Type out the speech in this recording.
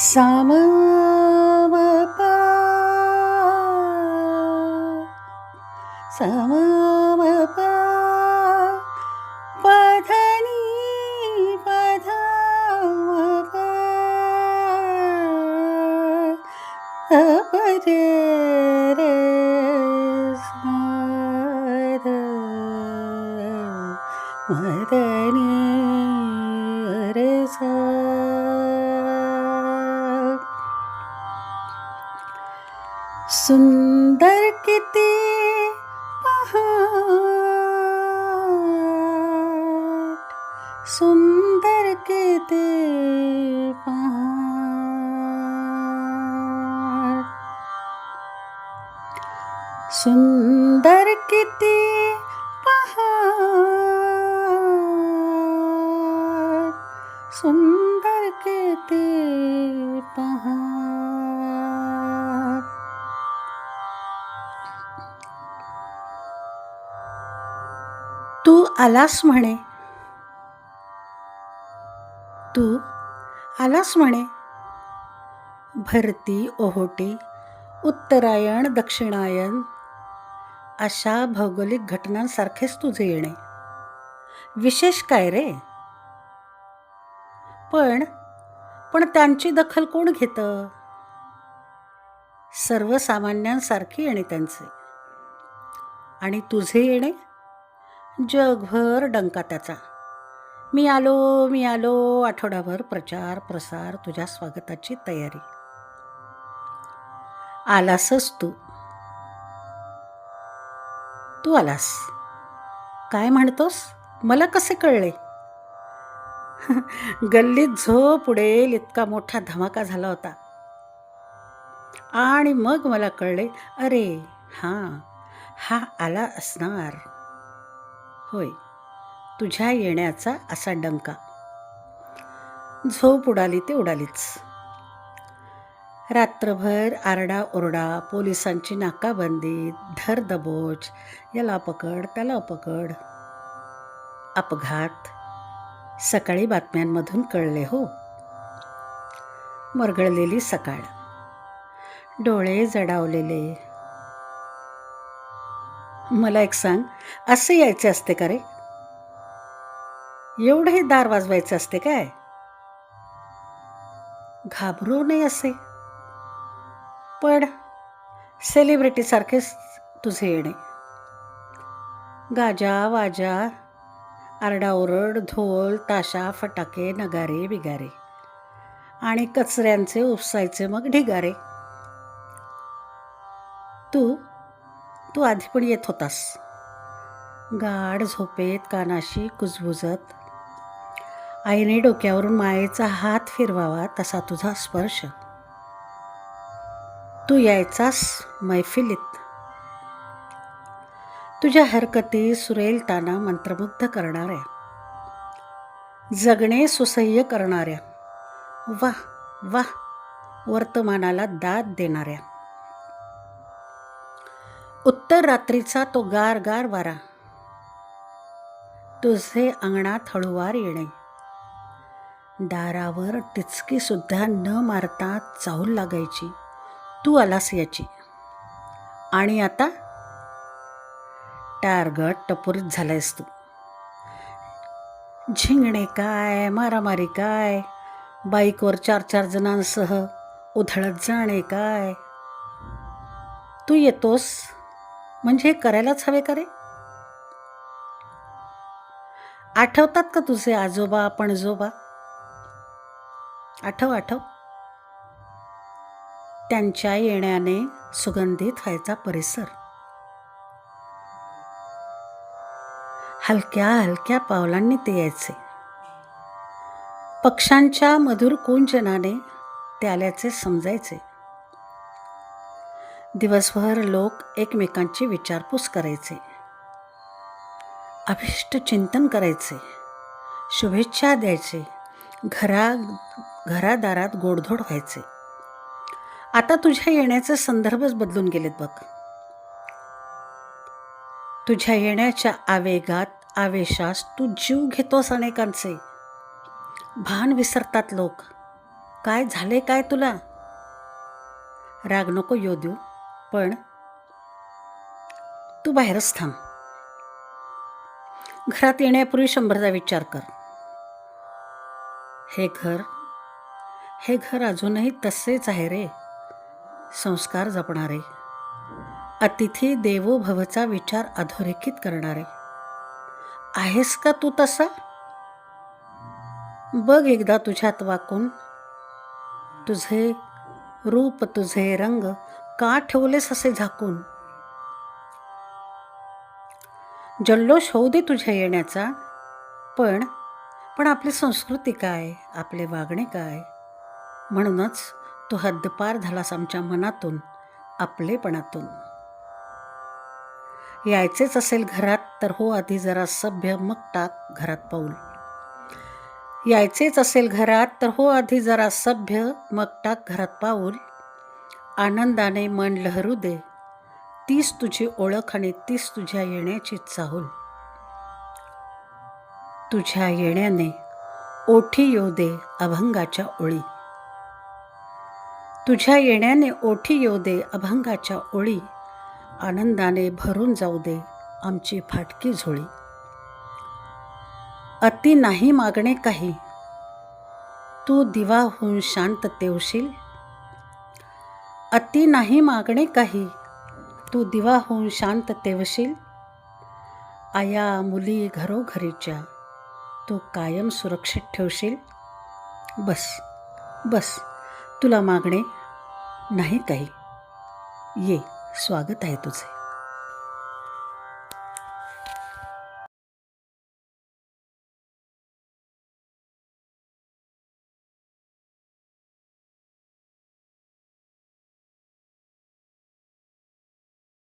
सममपा सममपा पधनी पधमपा अपरे रे साध मदनी रे सा सुंदर किती पहाट सुंदर किती पहाट सुंदर किती पहाट सुंदर किती पहाट. तू आलास म्हणे तू आलास म्हणे भरती ओहोटी उत्तरायण दक्षिणायन अशा भौगोलिक घटनांसारखेच तुझे येणे. विशेष काय रे? पण त्यांची दखल कोण घेतं? सर्वसामान्यांसारखी येणे त्यांचे. आणि तुझे येणे जगभर डंका त्याचा. मी आलो आठवडाभर प्रचार प्रसार तुझ्या स्वागताची तयारी. आलासच तू आलास. काय म्हणतोस? मला कसे कळले? गल्लीत झोप उडेल इतका मोठा धमाका झाला होता आणि मग मला कळले, अरे हा आला असणार. होय, तुझ्या येण्याचा असा डंका. झोप उडाली ते उडालीच. रात्रभर आरडाओरडा, पोलिसांची नाकाबंदी, धरदबोच, याला पकड त्याला पकड, अपघात. सकाळी बातम्यांमधून कळले हो. मरगळलेली सकाळ, डोळे जडावलेले. मला एक सांग, असे यायचे असते का रे? एवढे दार वाजवायचे असते काय? घाबरू नये असे. पण सेलिब्रिटीसारखेच तुझे येणे. गाजा वाजा, आरडाओरड, ढोल ताशा फटाके, नगारे बिगारे आणि कचऱ्यांचे उपसायचे मग ढिगारे. तू आधी पण येत होतास. गाढ झोपेत कानाशी कुजबुजत. आईने डोक्यावरून मायेचा हात फिरवावा तसा तुझा स्पर्श. तू यायचास मैफिलीत. तुझ्या हरकती सुरेल ताना मंत्रमुग्ध करणाऱ्या, जगणे सुसह्य करणाऱ्या, वाह वाह वर्तमानाला दाद देणाऱ्या. उत्तर रात्रीचा तो गार गार वारा, तुझे अंगणात हळूवार येणे, दारावर टिचकी सुद्धा न मारता चाहूल लागायची तू आलास याची. आणि आता टारगट टपोरीत झालायस तू. झिंगणे काय, मारामारी काय, बाईकवर 4-4 जणांसह उधळत जाणे काय. तू येतोस म्हणजे हे करायलाच हवे का रे? आठवतात का तुझे आजोबा पणजोबा? आठव. त्यांच्या येण्याने सुगंधित व्हायचा परिसर. हलक्या हलक्या पावलांनी ते यायचे. पक्ष्यांच्या मधुर कुंजनाने ते आल्याचे समजायचे. दिवसभर लोक एकमेकांची विचारपूस करायचे, अभिष्ट चिंतन करायचे, शुभेच्छा द्यायचे, घरादारात गोडधोड व्हायचे. आता तुझ्या येण्याचे संदर्भच बदलून गेलेत बघ. तुझ्या येण्याच्या आवेगात आवेशास तू जीव घेतोस अनेकांचे. भान विसरतात लोक. काय झाले काय तुला? राग नको येऊ देऊ, पण तू बाहेरच थांब. घरात येण्यापूर्वी 100दा विचार कर. हे घर अजूनही तसेच आहे रे. संस्कार जपणारे, अतिथी देवो भवचा विचार अधोरेखित करणारे. आहेस का तू तसा? बघ एकदा तुझ्यात वाकून. तुझे रूप, तुझे रंग का ठेवलेस असे झाकून? जल्लोष होऊ दे तुझ्या येण्याचा, पण आपली संस्कृती काय, आपले वागणे काय? म्हणूनच तू हद्दपार झालास आमच्या मनातून, आपलेपणातून. यायचेच असेल घरात तर हो आधी जरा सभ्य, मग टाक घरात पाऊल. यायचेच असेल घरात तर हो आधी जरा सभ्य, मग टाक घरात पाऊल. आनंदाने मन लहरू दे, तीच तुझी ओळख आणि तीच तुझ्या येण्याची चाहूल. तुझ्या येण्याने ओठी येऊ दे अभंगाच्या ओळी. तुझ्या येण्याने ओठी येऊ दे अभंगाच्या ओळी. आनंदाने भरून जाऊ दे आमची फाटकी झोळी. अति नाही मागणे काही, तू दिवा होऊन शांत तेवशील. अति नाही मागणे काही, तू दिवा होऊन शांत तेवशील. आया मुली घरोघरीच्या तू कायम सुरक्षित ठेवशील. बस तुला मागणे नाही काही. ये, स्वागत आहे तुझे.